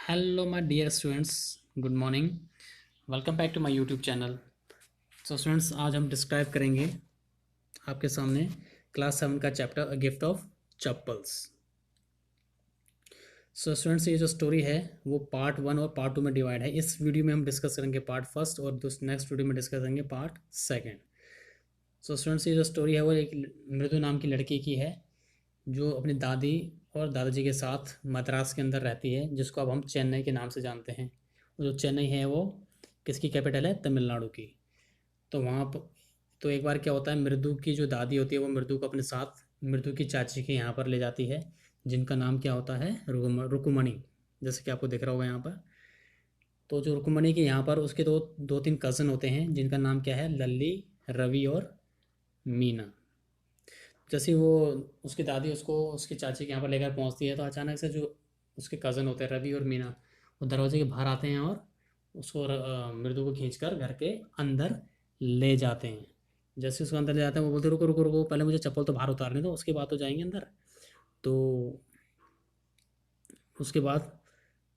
Hello, my dear students. Good morning. Welcome back to my YouTube channel. So, students, आज हम describe करेंगे आपके सामने क्लास 7 का chapter a gift of chappals. So students, ये जो स्टोरी है वो पार्ट 1 और पार्ट 2 में डिवाइड है। इस वीडियो में हम डिस्कस करेंगे पार्ट फर्स्ट और नेक्स्ट वीडियो में डिस्कस करेंगे पार्ट सेकेंड। सो स्टूडेंट्स, ये जो स्टोरी है वो एक मृदु नाम की लड़की की है जो अपनी दादी और दादाजी के साथ मद्रास के अंदर रहती है, जिसको अब हम चेन्नई के नाम से जानते हैं। जो चेन्नई है वो किसकी कैपिटल है? तमिलनाडु की। तो वहाँ पर तो एक बार क्या होता है, मृदु की जो दादी होती है वो मृदु को अपने साथ मृदु की चाची के यहाँ पर ले जाती है, जिनका नाम क्या होता है? रुकुमणि, जैसे कि आपको दिख रहा होगा यहाँ पर। तो जो रुकुमणि के यहाँ पर उसके दो दो तीन कज़न होते हैं, जिनका नाम क्या है? लल्ली, रवि और मीना। जैसे वो उसकी दादी उसको उसकी चाची के यहाँ पर लेकर पहुँचती है, तो अचानक से जो उसके कज़न होते हैं रवि और मीना, वो दरवाजे के बाहर आते हैं और उसको मृदु को खींचकर घर के अंदर ले जाते हैं। जैसे उसको अंदर ले जाते हैं, वो बोलते रुको रुको रुको, पहले मुझे चप्पल तो बाहर उतारने दो, उसके बाद तो जाएंगे अंदर। तो उसके बाद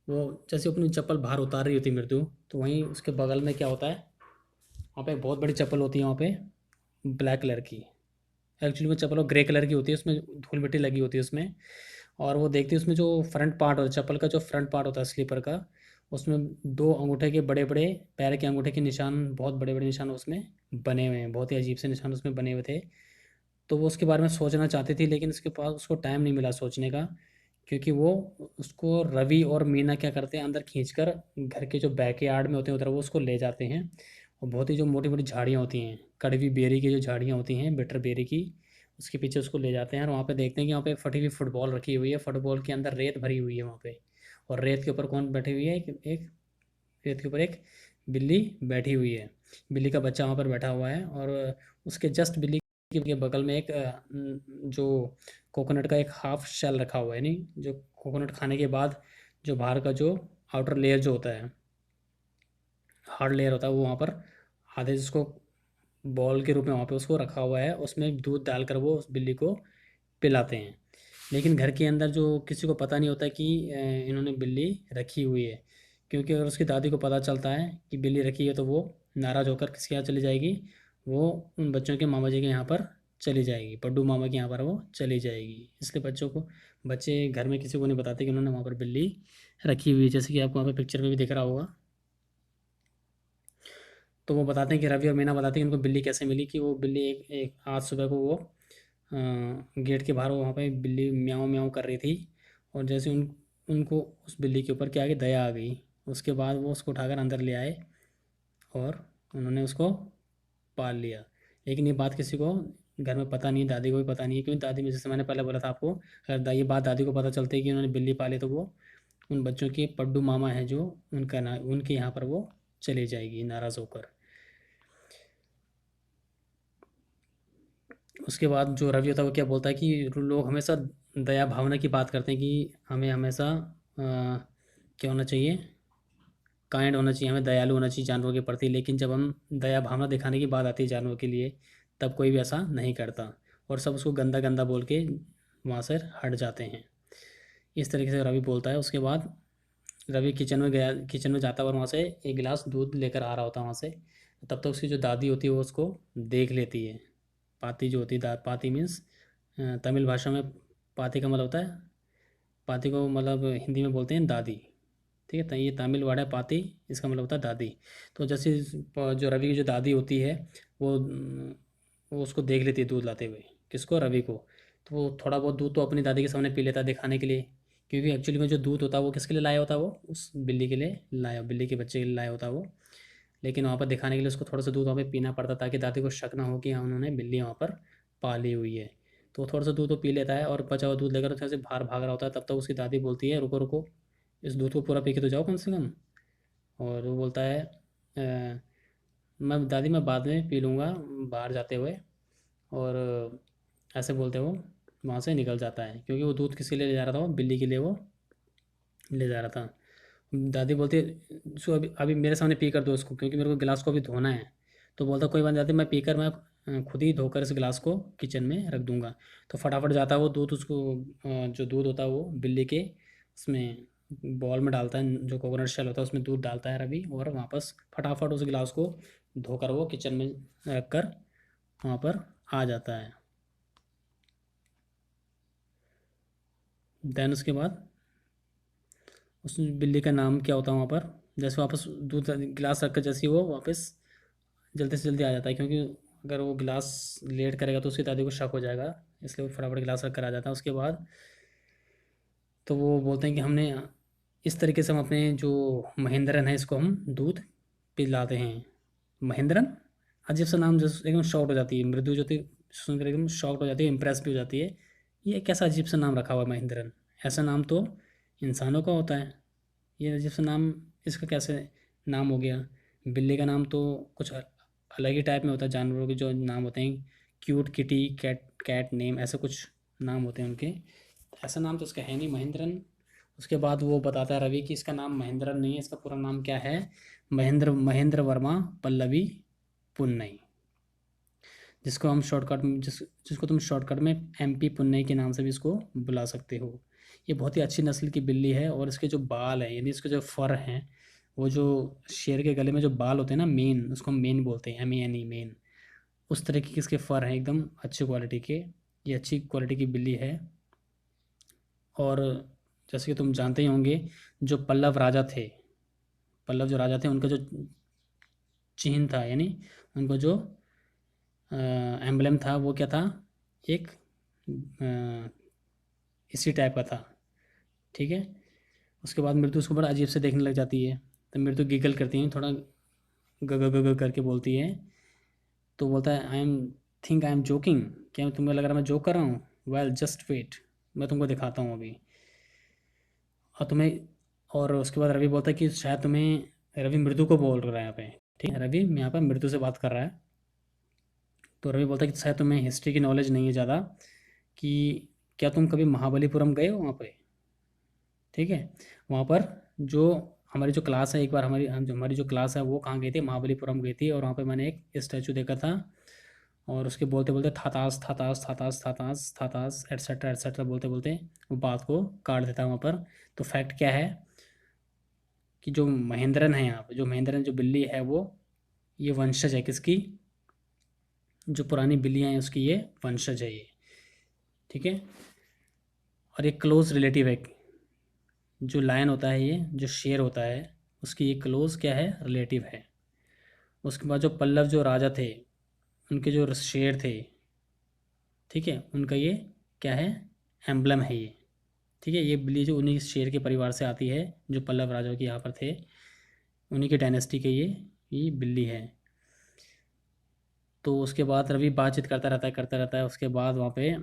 वो जैसे अपनी चप्पल बाहर उतार रही होती मृदु, तो वहीं उसके बगल में क्या होता है, वहाँ पे एक बहुत बड़ी चप्पल होती है, वहाँ पे ब्लैक कलर की। एक्चुअली वो चप्पल ग्रे कलर की होती है, उसमें धूल मिट्टी लगी होती है उसमें। और वो देखती है उसमें जो फ्रंट पार्ट होता है चप्पल का, जो फ्रंट पार्ट होता है स्लीपर का, उसमें दो अंगूठे के बड़े बड़े, पैर के अंगूठे के निशान, बहुत बड़े बड़े निशान उसमें बने हुए हैं, बहुत ही अजीब से निशान उसमें बने हुए थे। तो वो उसके बारे में सोचना चाहती थी, लेकिन उसके पास उसको टाइम नहीं मिला सोचने का, क्योंकि वो उसको रवि और मीना क्या करते हैं, अंदर खींचकर घर के जो बैक यार्ड में होते हैं उधर वो उसको ले जाते हैं। और बहुत ही जो मोटी मोटी झाड़ियाँ होती हैं, कड़वी बेरी की जो झाड़ियाँ होती हैं, बिटर बेरी की, उसके पीछे उसको ले जाते हैं। और वहाँ पे देखते हैं कि वहाँ पे फटी हुई फुटबॉल रखी हुई है, फुटबॉल के अंदर रेत भरी हुई है वहाँ पे। और रेत के ऊपर कौन बैठी हुई है? एक रेत के ऊपर एक बिल्ली बैठी हुई है। बिल्ली का बच्चा वहाँ पर बैठा हुआ है, और उसके जस्ट बिल्ली के बगल में एक जो कोकोनट का एक हाफ शेल रखा हुआ है, नहीं जो कोकोनट खाने के बाद जो बाहर का जो आउटर लेयर जो होता है, हार्ड लेयर होता है, वो वहाँ पर आधे जिसको बॉल के रूप में वहाँ पे उसको रखा हुआ है, उसमें दूध डालकर वो उस बिल्ली को पिलाते हैं। लेकिन घर के अंदर जो किसी को पता नहीं होता कि इन्होंने बिल्ली रखी हुई है, क्योंकि अगर उसकी दादी को पता चलता है कि बिल्ली रखी है तो वो नाराज़ होकर किसके यहाँ चली जाएगी? वो उन बच्चों के मामा जी के यहाँ पर चली जाएगी, पड्डू मामा के यहाँ पर वो चली जाएगी। इसलिए बच्चे घर में किसी को नहीं बताते कि उन्होंने वहाँ पर बिल्ली रखी हुई है, जैसे कि आपको वहाँ पर पिक्चर में भी दिख रहा होगा। तो वो बताते हैं कि रवि और मीना बताते हैं कि उनको बिल्ली कैसे मिली, कि वो बिल्ली एक एक आज सुबह को वो गेट के बाहर वहाँ पे बिल्ली म्याऊं म्याऊं कर रही थी, और जैसे उनको उस बिल्ली के ऊपर क्या आ गई? दया आ गई। उसके बाद वो उसको उठाकर अंदर ले आए और उन्होंने उसको पाल लिया। लेकिन ये बात किसी को घर में पता नहीं है, दादी को भी पता नहीं है, क्योंकि दादी में, जैसे मैंने पहले बोला था आपको, अगर ये बात दादी को पता चलती है कि उन्होंने बिल्ली पाली, तो वो उन बच्चों के पड्डू मामा हैं जो उनका ना उनके यहाँ पर वो चली जाएगी नाराज़ होकर। उसके बाद जो रवि होता है वो क्या बोलता है कि लोग हमेशा दया भावना की बात करते हैं, कि हमें हमेशा क्या होना चाहिए? काइंड होना चाहिए, हमें दयालु होना चाहिए जानवरों के प्रति। लेकिन जब हम दया भावना दिखाने की बात आती है जानवरों के लिए, तब कोई भी ऐसा नहीं करता, और सब उसको गंदा गंदा बोल के वहाँ से हट जाते हैं। इस तरीके से रवि बोलता है। उसके बाद रवि किचन में जाता है, और वहाँ से एक गिलास दूध लेकर आ रहा होता है वहाँ से। तब तक उसकी जो दादी होती है वो उसको देख लेती है। पाती जो होती है, पाती मीन्स तमिल भाषा में पाती का मतलब होता है, पाती को मतलब हिंदी में बोलते हैं दादी। ठीक है, तो ये तमिल वर्ड है पाती, इसका मतलब होता है दादी। तो जैसे जो रवि की जो दादी होती है, वो वो उसको देख लेती है दूध लाते हुए, किसको? रवि को। तो वो थोड़ा बहुत दूध तो अपनी दादी के सामने पी लेता है दिखाने के लिए, क्योंकि एक्चुअली में जो दूध होता है वो किसके लिए लाया होता है? वो उस बिल्ली के लिए लाया, बिल्ली के बच्चे के लिए लाया होता है वो। लेकिन वहाँ पर दिखाने के लिए उसको थोड़ा सा दूध वहाँ पे पीना पड़ता, ताकि दादी को शक ना हो कि हाँ उन्होंने बिल्ली वहाँ पर पाली हुई है। तो वो थोड़ा सा दूध तो पी लेता है, और बचा हुआ दूध लेकर थोड़ा से बाहर भाग रहा होता है। तब तक उसकी दादी बोलती है रुको रुको, इस दूध को पूरा पी के तो जाओ कम से कम। और वो बोलता है मैं दादी मैं बाद में पी लूँगा बाहर जाते हुए। और ऐसे बोलते वो वहाँ से निकल जाता है, क्योंकि वो दूध किसके लिए ले जा रहा था? वो बिल्ली के लिए वो ले जा रहा था। दादी बोलती है उसको अभी अभी मेरे सामने पी कर दो इसको, क्योंकि मेरे को गिलास को अभी धोना है। तो बोलता कोई बात नहीं दादी, मैं पी कर मैं खुद ही धोकर इस गिलास को किचन में रख दूँगा। तो फटाफट जाता है वो दूध उसको जो दूध होता है वो बिल्ली के उसमें बॉल में डालता है, जो कोकोनट शेल होता है उसमें दूध डालता है रवि, और वापस फटाफट उस गिलास को धोकर वो किचन में रख कर वहाँ पर आ जाता है। देन उसके बाद उस बिल्ली का नाम क्या होता है वहाँ पर, जैसे वापस दूध गिलास रख कर जैसे ही वो वापस जल्दी से जल्दी आ जाता है, क्योंकि अगर वो गिलास लेट करेगा तो उसकी दादी को शक हो जाएगा, इसलिए वो फटाफट गिलास रख कर आ जाता है। उसके बाद तो वो बोलते हैं कि हमने इस तरीके से हम अपने जो महेंद्रन है इसको हम दूध पिलाते हैं। महेंद्रन, अजीब सा नाम, जैसे एकदम शॉक्ड हो जाती है मृदु ज्योति, सुनकर एकदम शॉक्ड हो जाती है, इम्प्रेस भी हो जाती है। ये कैसा अजीब सा नाम रखा हुआ है महेंद्रन, ऐसा नाम तो इंसानों का होता है, ये अजीब सा नाम इसका कैसे नाम हो गया। बिल्ली का नाम तो कुछ अलग ही टाइप में होता है, जानवरों के जो नाम होते हैं, cute kitty, cat cat name, ऐसे कुछ नाम होते हैं उनके, ऐसा नाम तो इसका है नहीं महेंद्रन। उसके बाद वो बताता है रवि कि इसका नाम महेंद्रन नहीं है, इसका पूरा नाम क्या है, महेंद्र महेंद्र वर्मा पल्लवी पुन्नई, जिसको हम शॉर्टकट में जिसको तुम शॉर्टकट में MP पुन्नई के नाम से भी इसको बुला सकते हो। ये बहुत ही अच्छी नस्ल की बिल्ली है, और इसके जो बाल हैं, यानी इसके जो फर हैं, वो जो शेर के गले में जो बाल होते हैं ना, मेन, उसको हम मेन बोलते हैं, MENE मेन, उस तरह के इसके फर हैं, एकदम अच्छी क्वालिटी के। ये अच्छी क्वालिटी की बिल्ली है। और जैसे कि तुम जानते ही होंगे, जो पल्लव राजा थे, पल्लव जो राजा थे, उनका जो चिन्ह था, यानी उनको जो एम्बलम था, वो क्या था, एक इसी टाइप का था। ठीक है। उसके बाद मृत्यु उसको बड़ा अजीब से देखने लग जाती है, तो मृत्यु गिगल करती है, थोड़ा ग ग ग करके बोलती है। तो बोलता है, आई एम जोकिंग, क्या तुम्हें लग रहा है मैं जोक कर रहा हूँ, वेल जस्ट वेट, मैं तुमको दिखाता हूँ अभी। और तुम्हें, और उसके बाद रवि बोलता है कि शायद तुम्हें, रवि मृदु को बोल रहा है यहाँ पे, ठीक है, रवि यहाँ पर मृदु से बात कर रहा है। तो रवि बोलता है कि शायद तुम्हें हिस्ट्री की नॉलेज नहीं है ज़्यादा, कि क्या तुम कभी महाबलीपुरम गए हो वहाँ पे। ठीक है। वहाँ पर जो हमारी जो क्लास है, एक बार हमारी जो क्लास है वो कहाँ गई थी, महाबलीपुरम गई थी, और वहाँ पे मैंने एक स्टैचू देखा था। और उसके बोलते बोलते थातास थातास थातास थातास थातास एट्सेट्रा बोलते बोलते वो बात को काट देता है वहाँ पर। तो फैक्ट क्या है कि जो महेंद्रन है यहाँ पे, जो महेंद्रन जो बिल्ली है, वो ये वंशज है किसकी, जो पुरानी बिल्लियाँ हैं उसकी ये वंशज है ये। ठीक है। और एक क्लोज रिलेटिव है, जो लायन होता है, ये जो शेर होता है, उसकी ये क्लोज क्या है, रिलेटिव है। उसके बाद जो पल्लव जो राजा थे, उनके जो शेर थे, ठीक है, उनका ये क्या है, एम्बलम है ये। ठीक है। ये बिल्ली जो उन्हीं शेर के परिवार से आती है, जो पल्लव राजाओं के यहाँ पर थे, उन्हीं के डायनेस्टी के ये बिल्ली है। तो उसके बाद रवि बातचीत करता रहता है। उसके बाद वहाँ पे,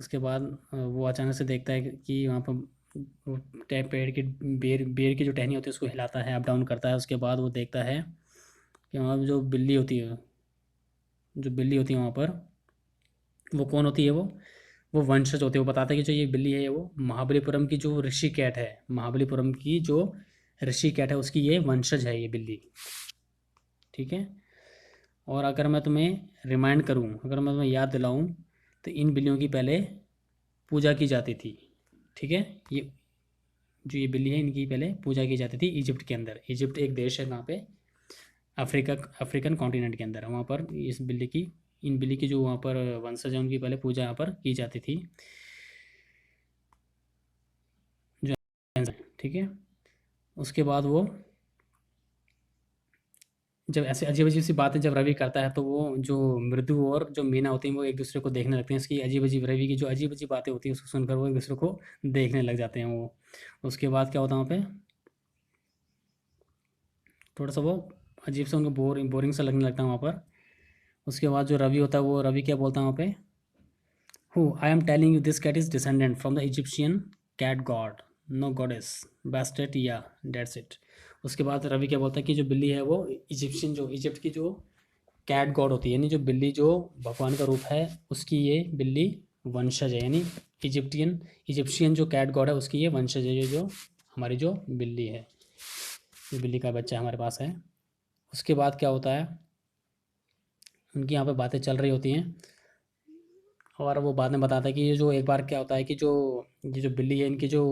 उसके बाद वो अचानक से देखता है कि वहाँ पर वो पेड़ की बेर बेर की जो टहनी होती है उसको हिलाता है, अप डाउन करता है। उसके बाद वो देखता है कि वहाँ पे जो बिल्ली होती है, जो बिल्ली होती है वहाँ पर, वो कौन होती है, वो वंशज होते हैं। वो बताता है कि जो ये बिल्ली है वो महाबलीपुरम की जो ऋषि कैट है, महाबलीपुरम की जो ऋषि कैट है उसकी ये वंशज है ये बिल्ली। ठीक है। और अगर मैं तुम्हें रिमाइंड करूं, अगर मैं तुम्हें याद दिलाऊं, तो इन बिल्लियों की पहले पूजा की जाती थी। ठीक है। ये जो ये बिल्ली है, इनकी पहले पूजा की जाती थी इजिप्ट के अंदर। इजिप्ट एक देश है कहाँ पे, अफ्रीका, अफ्रीकन कॉन्टिनेंट के अंदर है। वहाँ पर इस बिल्ली की, इन बिल्ली की जो वहाँ पर वंशज है, उनकी पहले पूजा यहाँ पर की जाती थी, जो, ठीक है। उसके बाद वो, जब ऐसे अजीब अजीब सी बातें जब रवि करता है, तो वो जो मृदु और जो मीना होती हैं वो एक दूसरे को देखने लगते हैं। इसकी अजीब अजीब, रवि की जो अजीब अजीब बातें होती हैं उसको सुनकर वो एक दूसरे को देखने लग जाते हैं वो। उसके बाद क्या होता है वहाँ पे, थोड़ा सा वो अजीब सा उनको बोरिंग सा लगने लगता है वहाँ पर। उसके बाद जो रवि होता है, वो रवि क्या बोलता है वहाँ पे, who I am telling you this cat is descendant from the Egyptian cat god, no goddess, Bastet या डेट्स इट। उसके बाद रवि क्या बोलता है कि जो बिल्ली है वो इजिप्शियन, जो इजिप्ट की जो कैट गॉड होती है, यानी जो बिल्ली जो भगवान का रूप है, उसकी ये बिल्ली वंशज है, यानी इजिप्शियन जो कैट गॉड है उसकी ये वंशज है, ये जो हमारी जो बिल्ली है, ये बिल्ली का बच्चा हमारे पास है। उसके बाद क्या होता है, उनकी यहाँ पे बातें चल रही होती हैं, और वो बाद में बताता है कि ये जो एक बार क्या होता है कि जो ये जो बिल्ली है, इनकी जो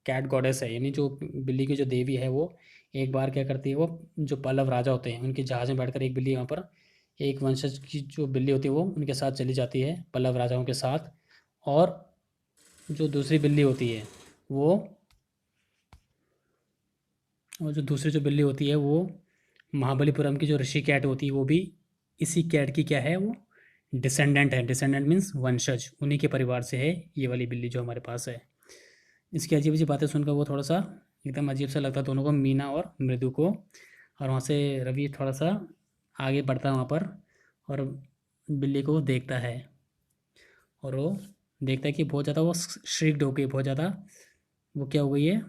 कैट गॉडेस है, यानी जो बिल्ली की जो देवी है वो एक बार क्या करती है, वो जो पल्लव राजा होते हैं उनके जहाज़ में बैठकर एक बिल्ली वहाँ पर, एक वंशज की जो बिल्ली होती है वो उनके साथ चली जाती है, पल्लव राजाओं के साथ। और जो दूसरी बिल्ली होती है वो, और जो दूसरी जो बिल्ली होती है वो महाबलीपुरम की जो ऋषि कैट होती है वो भी इसी कैट की क्या है, वो डिसेंडेंट है। डिसेंडेंट मीन्स वंशज, उन्हीं के परिवार से है ये वाली बिल्ली जो हमारे पास है। इसकी अजीब अजीब बातें सुनकर वो थोड़ा सा एकदम अजीब सा लगता है दोनों को, मीना और मृदु को। और वहाँ से रवि थोड़ा सा आगे बढ़ता है वहाँ पर, और बिल्ली को देखता है, और वो देखता है कि बहुत ज़्यादा वो श्रिक्ड हो गई, बहुत ज़्यादा वो क्या हो गई है,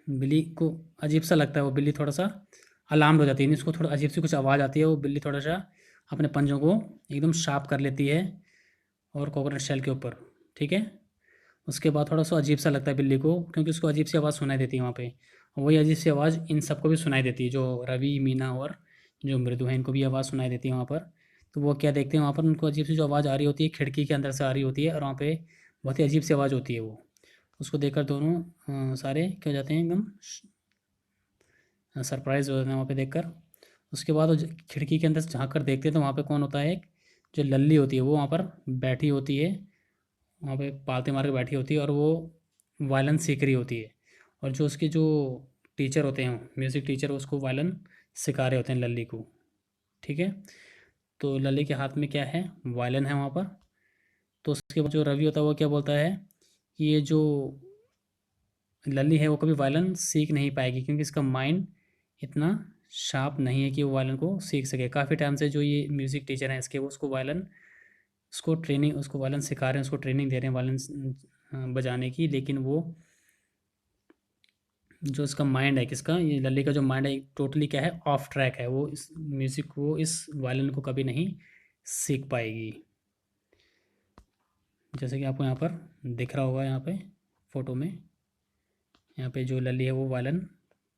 बिल्ली को अजीब सा लगता है। वो बिल्ली थोड़ा सा अलार्म्ड हो जाती है, उसको थोड़ा अजीब सी कुछ आवाज़ आती है, वो बिल्ली थोड़ा सा अपने पंजों को एकदम शार्प कर लेती है और कोकोनट शेल के ऊपर, ठीक है। उसके बाद थोड़ा सा अजीब सा लगता है बिल्ली को, क्योंकि उसको अजीब सी आवाज़ सुनाई देती है वहाँ पे। और वही अजीब सी आवाज़ इन सबको भी सुनाई देती है, जो रवि, मीना और जो मृदु है, इनको भी आवाज़ सुनाई देती है वहाँ पर। तो वो क्या देखते हैं वहाँ पर, उनको अजीब सी जो आवाज़ आ रही होती है खिड़की के अंदर से आ रही होती है, और वहाँ पे बहुत ही अजीब सी आवाज़ होती है वो। उसको देखकर दोनों सारे क्या हो जाते हैं, एकदम सरप्राइज़ हो जाते हैं वहाँ पे देखकर। उसके बाद वो खिड़की के अंदर से झाँक कर देखते हैं तो वहाँ पे कौन होता है, एक जो लल्ली होती है वो वहाँ पर बैठी होती है, वहाँ पे पालते मार के बैठी होती है, और वो वायलिन सीख रही होती है। और जो उसके जो टीचर होते हैं, म्यूज़िक टीचर, उसको वायलिन सिखा रहे होते हैं लल्ली को, ठीक है। तो लल्ली के हाथ में क्या है, वायलिन है वहाँ पर। तो उसके बाद जो रवि होता है वो क्या बोलता है कि ये जो लल्ली है वो कभी वायलिन सीख नहीं पाएगी, क्योंकि इसका माइंड इतना शार्प नहीं है कि वो वायलिन को सीख सके। काफ़ी टाइम से जो ये म्यूज़िक टीचर हैं इसके, वो उसको वायलिन, उसको ट्रेनिंग, उसको वायलिन सिखा रहे हैं, उसको ट्रेनिंग दे रहे हैं वायलिन बजाने की, लेकिन वो जो इसका माइंड है, किसका, ये लल्ली का जो माइंड है टोटली क्या है, ऑफ ट्रैक है। वो इस म्यूज़िक को, इस वायलिन को कभी नहीं सीख पाएगी। जैसे कि आपको यहाँ पर दिख रहा होगा, यहाँ पे फ़ोटो में, यहाँ पे जो लल्ली है वो वायलिन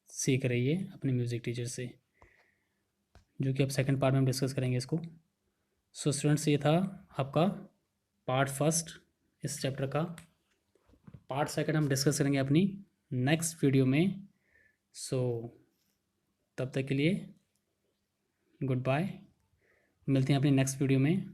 सीख रही है अपने म्यूज़िक टीचर से, जो कि अब सेकंड पार्ट में हम डिस्कस करेंगे इसको। सो स्टूडेंट्स, ये था आपका पार्ट फर्स्ट इस चैप्टर का। पार्ट सेकंड हम डिस्कस करेंगे अपनी नेक्स्ट वीडियो में। सो तब तक के लिए गुड बाय, मिलते हैं अपनी नेक्स्ट वीडियो में।